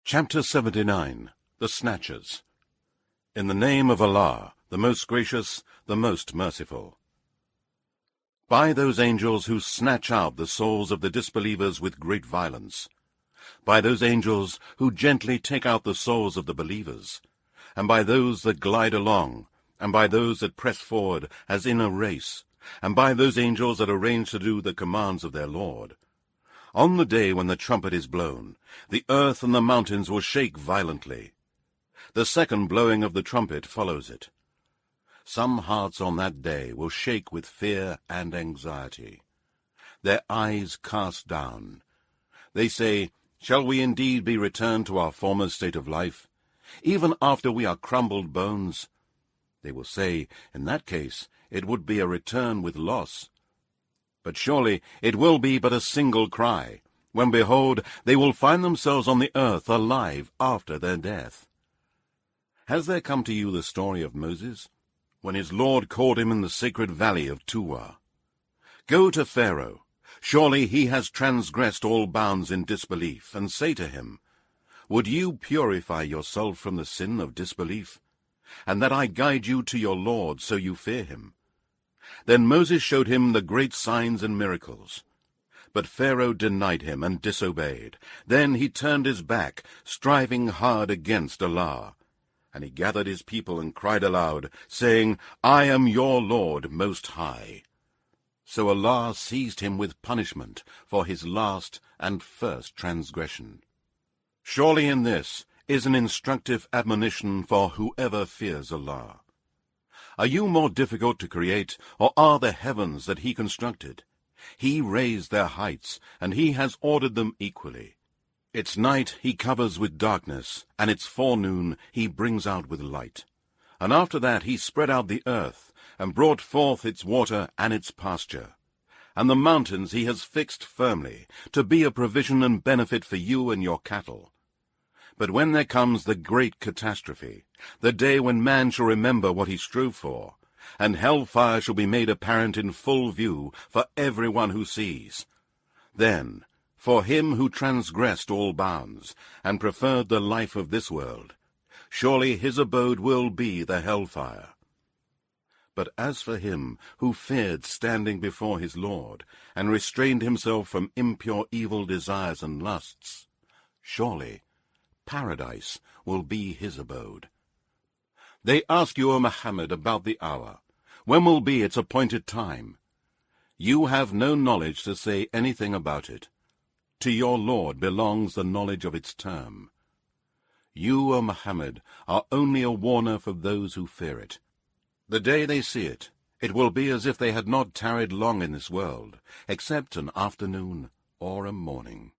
Chapter 79. The Snatchers. In the name of Allah, the most gracious, the most merciful. By those angels who snatch out the souls of the disbelievers with great violence, by those angels who gently take out the souls of the believers, and by those that glide along, and by those that press forward as in a race, and by those angels that arrange to do the commands of their Lord. On the day when the trumpet is blown, the earth and the mountains will shake violently. The second blowing of the trumpet follows it. Some hearts on that day will shake with fear and anxiety, their eyes cast down. They say, "Shall we indeed be returned to our former state of life, even after we are crumbled bones?" They will say, in that case, it would be a return with loss. But surely it will be but a single cry, when, behold, they will find themselves on the earth alive after their death. Has there come to you the story of Moses, when his Lord called him in the sacred valley of Tuwa? Go to Pharaoh, surely he has transgressed all bounds in disbelief, and say to him, "Would you purify yourself from the sin of disbelief, and that I guide you to your Lord so you fear him?" Then Moses showed him the great signs and miracles. But Pharaoh denied him and disobeyed. Then he turned his back, striving hard against Allah. And he gathered his people and cried aloud, saying, "I am your Lord most high." So Allah seized him with punishment for his last and first transgression. Surely in this is an instructive admonition for whoever fears Allah. Are you more difficult to create, or are the heavens that he constructed? He raised their heights, and he has ordered them equally. Its night he covers with darkness, and its forenoon he brings out with light. And after that he spread out the earth, and brought forth its water and its pasture. And the mountains he has fixed firmly, to be a provision and benefit for you and your cattle. But when there comes the great catastrophe, the day when man shall remember what he strove for, and hell-fire shall be made apparent in full view for every one who sees, then, for him who transgressed all bounds, and preferred the life of this world, surely his abode will be the hell-fire. But as for him who feared standing before his Lord, and restrained himself from impure evil desires and lusts, surely Paradise will be his abode. They ask you, O Muhammad, about the hour. When will be its appointed time? You have no knowledge to say anything about it. To your Lord belongs the knowledge of its term. You, O Muhammad, are only a warner for those who fear it. The day they see it, it will be as if they had not tarried long in this world, except an afternoon or a morning.